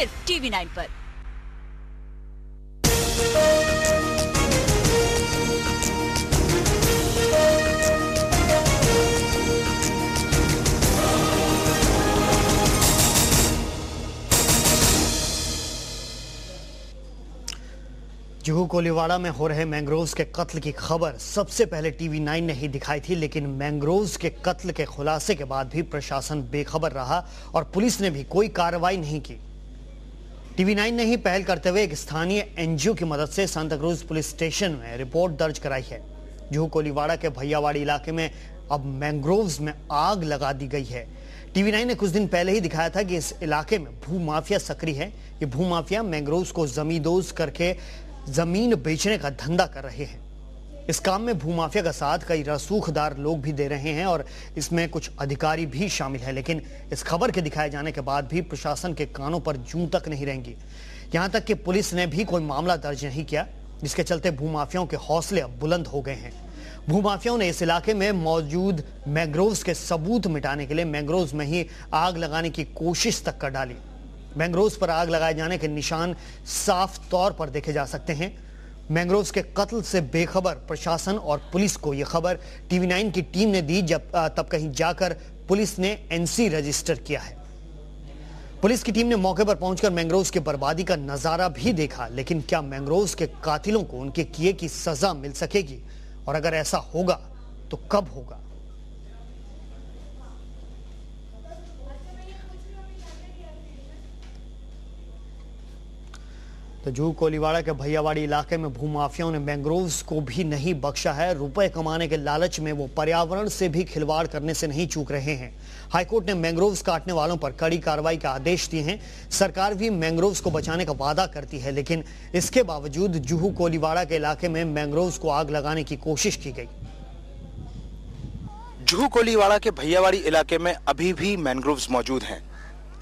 सिर्फ TV9 पर। जुहू कोलीवाड़ा में हो रहे मैंग्रोव्स के कत्ल की खबर सबसे पहले TV9 ने ही दिखाई थी, लेकिन मैंग्रोव्स के कत्ल के खुलासे के बाद भी प्रशासन बेखबर रहा और पुलिस ने भी कोई कार्रवाई नहीं की। TV9 ने ही पहल करते हुए एक स्थानीय NGO की मदद से सांताक्रूज पुलिस स्टेशन में रिपोर्ट दर्ज कराई है। जुहू कोलीवाड़ा के भैयावाड़ी इलाके में अब मैंग्रोव्स में आग लगा दी गई है। TV9 ने कुछ दिन पहले ही दिखाया था कि इस इलाके में भूमाफिया सक्रिय है। ये भूमाफिया मैंग्रोव्स को जमींदोज करके जमीन बेचने का धंधा कर रहे हैं। इस काम में भूमाफिया का साथ कई रसूखदार लोग भी दे रहे हैं और इसमें कुछ अधिकारी भी शामिल है, लेकिन इस खबर के दिखाए जाने के बाद भी प्रशासन के कानों पर जूं तक नहीं रहेंगी। यहां तक कि पुलिस ने भी कोई मामला दर्ज नहीं किया, जिसके चलते भूमाफियाओं के हौसले अब बुलंद हो गए हैं। भूमाफियाओं ने इस इलाके में मौजूद मैंग्रोव्स के सबूत मिटाने के लिए मैंग्रोव्स में ही आग लगाने की कोशिश तक कर डाली। मैंग्रोव्स पर आग लगाए जाने के निशान साफ तौर पर देखे जा सकते हैं। मैंग्रोव्स के कत्ल से बेखबर प्रशासन और पुलिस को यह खबर TV9 की टीम ने दी, तब कहीं जाकर पुलिस ने NC रजिस्टर किया है। पुलिस की टीम ने मौके पर पहुंचकर मैंग्रोव्स की बर्बादी का नजारा भी देखा, लेकिन क्या मैंग्रोव्स के कातिलों को उनके किए की सजा मिल सकेगी, और अगर ऐसा होगा तो कब होगा? तो जुहू कोलीवाड़ा के भैयावाड़ी इलाके में भूमाफियाओं ने मैंग्रोव्स को भी नहीं बख्शा है। रुपए कमाने के लालच में वो पर्यावरण से भी खिलवाड़ करने से नहीं चूक रहे हैं। हाईकोर्ट ने मैंग्रोव्स काटने वालों पर कड़ी कार्रवाई के आदेश दिए हैं। सरकार भी मैंग्रोव्स को बचाने का वादा करती है, लेकिन इसके बावजूद जुहू कोलीवाड़ा के इलाके में मैंग्रोव्स को आग लगाने की कोशिश की गई। जुहू कोलीवाड़ा के भैयावाड़ी इलाके में अभी भी मैंग्रोव्स मौजूद हैं,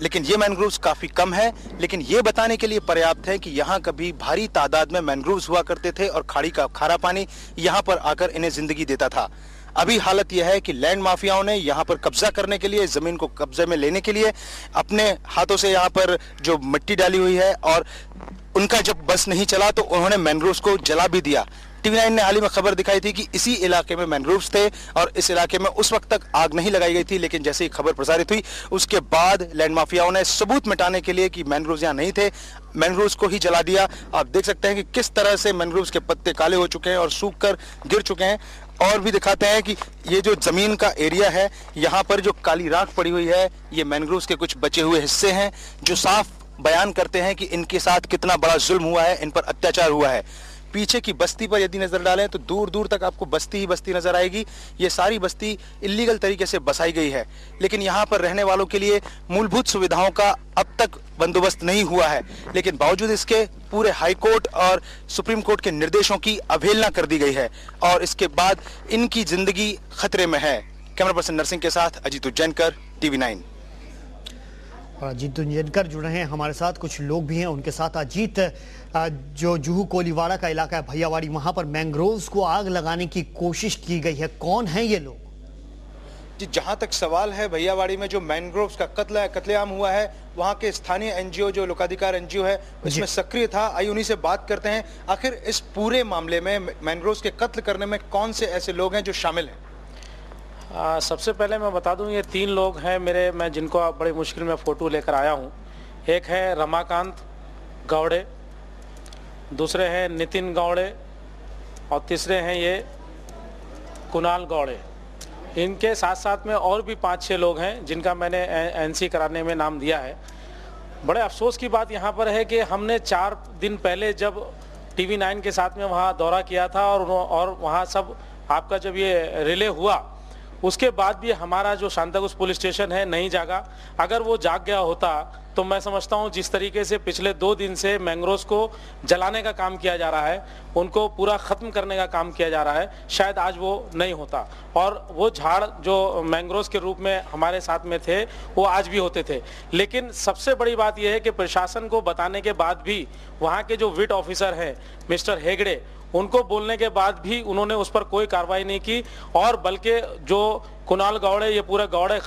लेकिन ये मैंग्रोव्स काफी कम है। लेकिन ये बताने के लिए पर्याप्त है कि यहाँ कभी भारी तादाद में मैंग्रोव्स हुआ करते थे और खाड़ी का खारा पानी यहाँ पर आकर इन्हें जिंदगी देता था। अभी हालत यह है कि लैंड माफियाओं ने यहाँ पर कब्जा करने के लिए, जमीन को कब्जे में लेने के लिए अपने हाथों से यहाँ पर जो मिट्टी डाली हुई है, और उनका जब बस नहीं चला तो उन्होंने मैंग्रोव्स को जला भी दिया। TV9 ने हाल ही में खबर दिखाई थी कि इसी इलाके में मैंग्रोव्स थे और इस इलाके में उस वक्त तक आग नहीं लगाई गई थी, लेकिन जैसे ही खबर प्रसारित हुई उसके बाद लैंड माफियाओं ने सबूत मिटाने के लिए कि मैंग्रोव्स यहाँ नहीं थे, मैंग्रोव्स को ही जला दिया। आप देख सकते हैं कि किस तरह से मैंग्रोव्स के पत्ते काले हो चुके हैं और सूख कर गिर चुके हैं। और भी दिखाते हैं कि ये जो जमीन का एरिया है, यहाँ पर जो काली राख पड़ी हुई है, ये मैंग्रोव्स के कुछ बचे हुए हिस्से हैं जो साफ बयान करते हैं कि इनके साथ कितना बड़ा जुल्म हुआ है, इन पर अत्याचार हुआ है। पीछे की बस्ती पर यदि नजर डालें तो दूर दूर तक आपको बस्ती ही बस्ती नजर आएगी। ये सारी बस्ती इल्लीगल तरीके से बसाई गई है, लेकिन यहाँ पर रहने वालों के लिए मूलभूत सुविधाओं का अब तक बंदोबस्त नहीं हुआ है। लेकिन बावजूद इसके पूरे हाई कोर्ट और सुप्रीम कोर्ट के निर्देशों की अवहेलना कर दी गई है और इसके बाद इनकी जिंदगी खतरे में है। कैमरा पर्सन नरसिंह के साथ अजीत उज्जैनकर, TV9। अजीत उज्जैनकर जुड़ रहे हैं हमारे साथ, कुछ लोग भी हैं उनके साथ। अजीत, जो जुहू कोलीवाड़ा का इलाका है भैयावाड़ी, वहां पर मैंग्रोव्स को आग लगाने की कोशिश की गई है, कौन है ये लोग? जी, जहां तक सवाल है, भैयावाड़ी में जो मैंग्रोव्स का कत्लेआम हुआ है, वहां के स्थानीय NGO जो लोकाधिकार NGO है इसमें सक्रिय था। आइए उन्हीं से बात करते हैं। आखिर इस पूरे मामले में मैंग्रोव्स के कत्ल करने में कौन से ऐसे लोग हैं जो शामिल हैं? सबसे पहले मैं बता दूं, ये 3 लोग हैं मैं जिनको बड़ी मुश्किल में फ़ोटो लेकर आया हूं। एक है रमाकांत गौड़े, दूसरे हैं नितिन गौड़े और तीसरे हैं ये कुणाल गौड़े। इनके साथ साथ में और भी 5-6 लोग हैं जिनका मैंने NC कराने में नाम दिया है। बड़े अफसोस की बात यहाँ पर है कि हमने 4 दिन पहले जब TV9 के साथ में वहाँ दौरा किया था और वहाँ सब आपका जब ये रिले हुआ, उसके बाद भी हमारा जो सांताक्रूज पुलिस स्टेशन है नहीं जागा। अगर वो जाग गया होता तो मैं समझता हूँ जिस तरीके से पिछले 2 दिन से मैंग्रोव्स को जलाने का काम किया जा रहा है, उनको पूरा ख़त्म करने का काम किया जा रहा है, शायद आज वो नहीं होता। और वो झाड़ जो मैंग्रोव्स के रूप में हमारे साथ में थे वो आज भी होते थे। लेकिन सबसे बड़ी बात यह है कि प्रशासन को बताने के बाद भी वहाँ के जो विट ऑफिसर हैं मिस्टर हेगड़े, उनको बोलने के बाद भी उन्होंने उस पर कोई कार्रवाई नहीं की, और बल्कि जो कुणाल गौड़े, ये पूरा गौड़े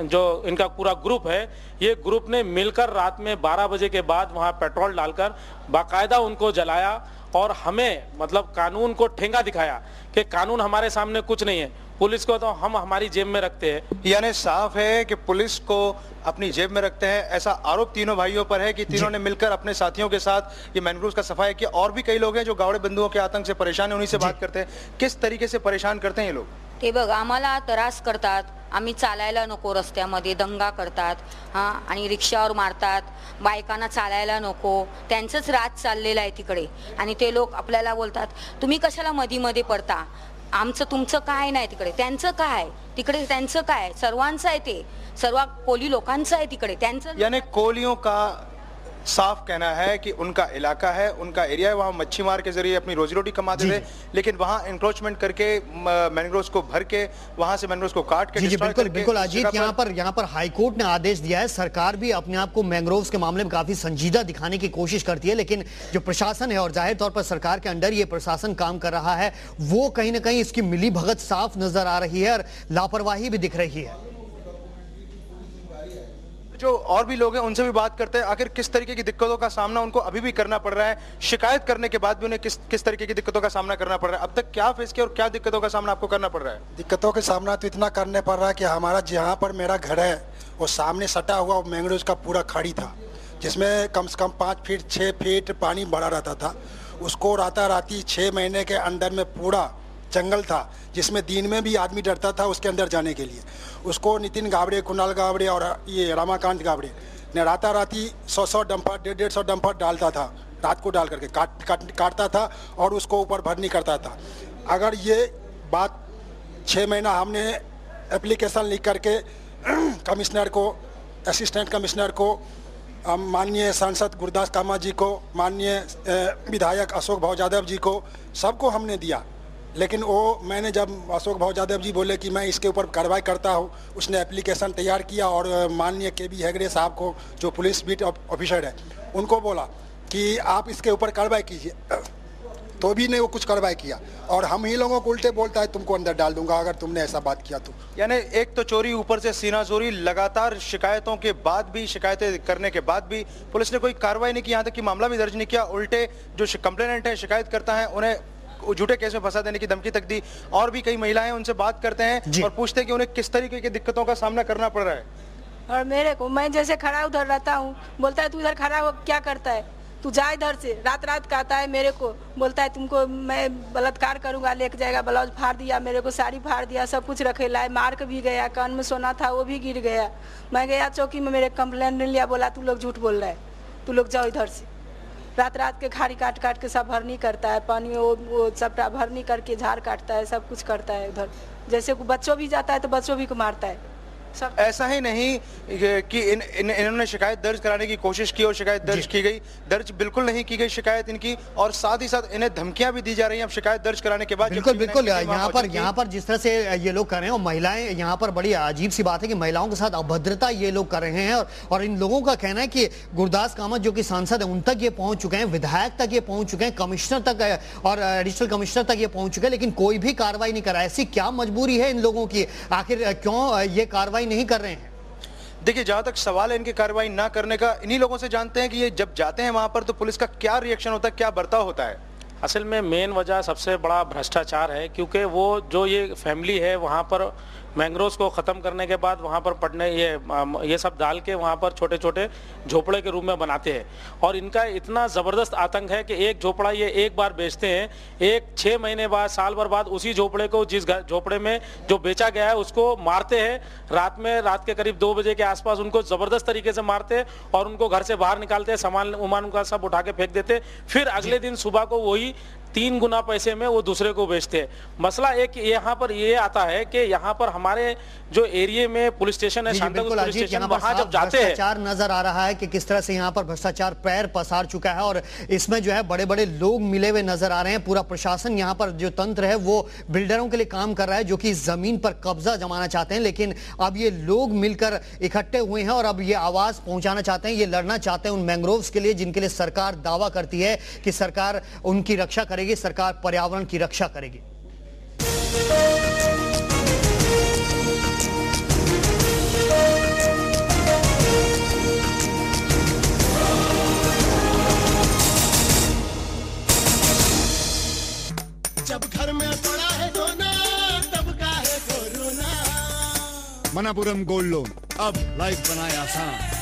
जो इनका पूरा ग्रुप है, ये ग्रुप ने मिलकर रात में 12 बजे के बाद वहाँ पेट्रोल डालकर बाकायदा उनको जलाया और हमें मतलब कानून को ठेंगा दिखाया कि कानून हमारे सामने कुछ नहीं है, पुलिस को तो हम हमारी जेब में रखते हैं। यानी साफ है कि पुलिस को अपनी जेब में रखते हैं, ऐसा आरोप तीनों भाइयों पर है कि तीनों ने मिलकर अपने साथियों के साथ ये मैनग्रोव्स का सफाई किया। और भी कई लोग हैं जो गावड़े बंधुओं के आतंक से परेशान है, उन्हीं से बात करते हैं। किस तरीके से परेशान करते हैं ये लोग? ते बघ, आम्हाला त्रास करतात, आम्ही चालायला नको, रस्त्यामध्ये दंगा करतात, हां, आणि रिक्षावर मारतात, बायकांना चालायला नको, त्यांचंच राज चाललेलं आहे तिकडे, आणि ते लोक आपल्याला बोलतात तुम्ही कशाला मध्ये पडता, आमचं तुमचं काय नाही तिकडे, त्यांचं काय तिकडे, त्यांचं काय, सर्वांचं आहे ते, सर्व कोली लोकांचं आहे तिकडे, त्यांचं। यानी कोलियों का साफ कहना है कि उनका इलाका है, उनका एरिया है, वहाँ मच्छी मार के जरिए अपनी रोजी रोटी कमाते थे, लेकिन वहाँ इंक्रोचमेंट करके मैनग्रोव्स को भर के, वहाँ से मैनग्रोव्स को काट के, जी बिल्कुल बिल्कुल अजीत, यहाँ पर हाई कोर्ट ने आदेश दिया है। सरकार भी अपने आप को मैंग्रोव्स के मामले में काफी संजीदा दिखाने की कोशिश करती है, लेकिन जो प्रशासन है, और जाहिर तौर पर सरकार के अंडर ये प्रशासन काम कर रहा है, वो कहीं ना कहीं इसकी मिली भगत साफ नजर आ रही है और लापरवाही भी दिख रही है। जो और भी लोग हैं उनसे भी बात करते हैं, आखिर किस तरीके की दिक्कतों का सामना उनको अभी भी करना पड़ रहा है, शिकायत करने के बाद भी उन्हें किस तरीके की दिक्कतों का सामना करना पड़ रहा है, अब तक क्या फेस किया और क्या दिक्कतों का सामना आपको करना पड़ रहा है? दिक्कतों के सामना तो इतना करने पड़ रहा है कि हमारा जहाँ पर मेरा घर है वो सामने सटा हुआ मैंग्रोव्स का पूरा खाड़ी था, जिसमें कम से कम 5 फीट 6 फीट पानी भरा रहता था। उसको राताराती 6 महीने के अंदर में पूरा जंगल था, जिसमें दिन में भी आदमी डरता था उसके अंदर जाने के लिए। उसको नितिन गावड़े, कुणाल गावड़े और ये रमाकांत गावड़े ने राताराती 100 डंपर 150 डंपर डालता था, रात को डाल करके काटता था और उसको ऊपर भरनी करता था। अगर ये बात 6 महीना हमने एप्लीकेशन लिख करके कमिश्नर को, असिस्टेंट कमिश्नर को, माननीय सांसद गुरदास कामा जी को, माननीय विधायक अशोक भाऊ यादव जी को, सबको हमने दिया, लेकिन वो मैंने जब अशोक भाऊ यादव जी बोले कि मैं इसके ऊपर कार्रवाई करता हूँ, उसने एप्लीकेशन तैयार किया और माननीय KB हेगड़े साहब को, जो पुलिस बीट ऑफिसर है, उनको बोला कि आप इसके ऊपर कार्रवाई कीजिए, तो भी नहीं वो कुछ कार्रवाई किया। और हम ही लोगों को उल्टे बोलता है तुमको अंदर डाल दूंगा अगर तुमने ऐसा बात किया तो। यानी एक तो चोरी, ऊपर से सीना चोरी, लगातार शिकायतों के बाद भी, शिकायतें करने के बाद भी पुलिस ने कोई कार्रवाई नहीं की, यहाँ तक कि मामला भी दर्ज नहीं किया। उल्टे जो कंप्लेनेंट है, शिकायत करता है, उन्हें झूठे केस में फंसा देने की धमकी तक दी। और भी कई महिलाएं उनसे बात करते हैं और पूछते हैं कि उन्हें किस तरीके की दिक्कतों का सामना करना पड़ रहा है। और मेरे को, मैं जैसे खड़ा उधर रहता हूँ, बोलता है तू इधर खड़ा हो क्या करता है, तू जा इधर से, रात रात का आता है मेरे को, बोलता है तुमको मैं बलात्कार करूंगा, लेके जाएगा, ब्लाउज फाड़ दिया मेरे को, साड़ी फाड़ दिया, सब कुछ रखे लाए, मार के भी गया, कान में सोना था वो भी गिर गया। मैं गया चौकी में, मेरे कंप्लेंट नहीं लिया, बोला तू लोग झूठ बोल रहा है, तू लोग जाओ इधर से। रात रात के खाड़ी काट काट के सब भरनी करता है, पानी में वो सबटा भरनी करके झाड़ काटता है, सब कुछ करता है उधर। जैसे बच्चों भी जाता है तो बच्चों भी को मारता है। सब ऐसा ही नहीं कि इन्होंने शिकायत दर्ज कराने की कोशिश की और शिकायत दर्ज की गई, दर्ज बिल्कुल नहीं की गई शिकायत इनकी, और साथ ही साथ इन्हें धमकियां भी दी जा रही हैं अब शिकायत दर्ज कराने के बाद। बिल्कुल बिल्कुल, यहाँ पर जिस तरह से ये लोग कर रहे हैं, और महिलाएं, यहाँ पर बड़ी अजीब सी बात है कि महिलाओं के साथ अभद्रता ये लोग कर रहे हैं, और इन लोगों का कहना है कि गुरदास कामत जो कि सांसद है उन तक ये पहुंच चुके हैं, विधायक तक ये पहुंच चुके हैं, कमिश्नर तक और एडिशनल कमिश्नर तक ये पहुंच चुके हैं, लेकिन कोई भी कार्रवाई नहीं करा। ऐसी क्या मजबूरी है इन लोगों की, आखिर क्यों ये कार्रवाई नहीं कर रहे हैं? देखिए, जहां तक सवाल है इनकी कार्रवाई ना करने का, इन्हीं लोगों से जानते हैं कि ये जब जाते हैं वहां पर तो पुलिस का क्या रिएक्शन होता है, क्या बर्ताव होता है। असल में मेन वजह सबसे बड़ा भ्रष्टाचार है, क्योंकि वो जो ये फैमिली है वहाँ पर मैंग्रोव्स को ख़त्म करने के बाद वहाँ पर पड़ने ये सब डाल के वहाँ पर छोटे छोटे झोपड़े के रूप में बनाते हैं, और इनका इतना ज़बरदस्त आतंक है कि एक झोपड़ा ये एक बार बेचते हैं, 6 महीने बाद, साल भर बाद उसी झोपड़े को, जिस झोपड़े में जो बेचा गया है उसको मारते हैं। रात के करीब 2 बजे के आसपास उनको ज़बरदस्त तरीके से मारते हैं और उनको घर से बाहर निकालते हैं, सामान उमान का सब उठा के फेंक देते, फिर अगले दिन सुबह को वही 3 गुना पैसे में वो दूसरे को बेचते हैं। मसला एक यहाँ पर ये आता है कि यहाँ पर हमारे जो एरिया में पुलिस स्टेशन है, शांतागुज पुलिस स्टेशन, वहाँ जब जाते हैं, भ्रष्टाचार नजर आ रहा है कि किस तरह से यहाँ पर भ्रष्टाचार पैर पसार चुका है, और इसमें जो है बड़े बड़े लोग मिले हुए नजर आ रहे हैं। पूरा प्रशासन, यहाँ पर जो तंत्र है वो बिल्डरों के लिए काम कर रहा है, जो कि जमीन पर कब्जा जमाना चाहते हैं, लेकिन अब ये लोग मिलकर इकट्ठे हुए हैं और अब ये आवाज पहुंचाना चाहते हैं, ये लड़ना चाहते हैं उन मैंग्रोव्स के लिए, जिनके लिए सरकार दावा करती है कि सरकार उनकी रक्षा करेगी। करेगी, सरकार पर्यावरण की रक्षा करेगी। जब घर में पड़ा है सोना तब का है कोरोना। मनापुरम गोल्ड लोन, अब लाइफ बनाए आसान।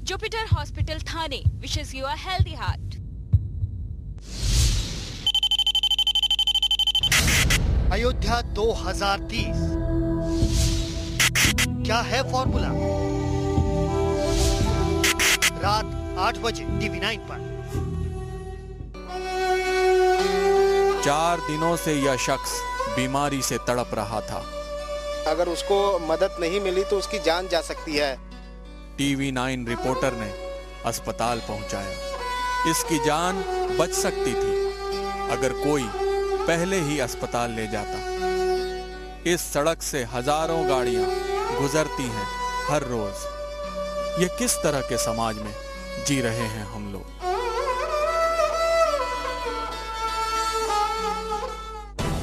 Jupiter Hospital Thane wishes you a healthy heart. Ayodhya 2030 क्या है फॉर्मूला? रात 8 बजे TV9 पर। 4 दिनों से यह शख्स बीमारी से तड़प रहा था। अगर उसको मदद नहीं मिली तो उसकी जान जा सकती है। TV9 रिपोर्टर ने अस्पताल पहुंचाया। इसकी जान बच सकती थी अगर कोई पहले ही अस्पताल ले जाता। इस सड़क से हजारों गाड़ियां गुजरती हैं हर रोज। ये किस तरह के समाज में जी रहे हैं हम लोग।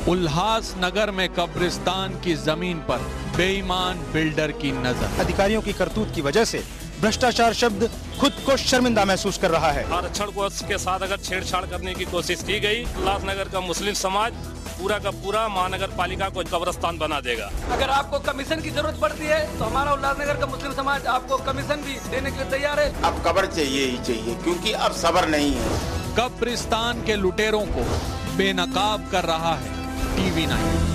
उल्हासनगर में कब्रिस्तान की जमीन पर बेईमान बिल्डर की नजर। अधिकारियों की करतूत की वजह से भ्रष्टाचार शब्द खुद को शर्मिंदा महसूस कर रहा है। आरक्षण के साथ अगर छेड़छाड़ करने की कोशिश की गई, उल्लासनगर का मुस्लिम समाज पूरा का पूरा महानगर पालिका को कब्रिस्तान बना देगा। अगर आपको कमीशन की जरूरत पड़ती है तो हमारा उल्लासनगर का मुस्लिम समाज आपको कमीशन भी देने के लिए तैयार है। अब कब्र चाहिए ही चाहिए, क्योंकि अब सब्र नहीं है। कब्रिस्तान के लुटेरों को बेनकाब कर रहा है TV9।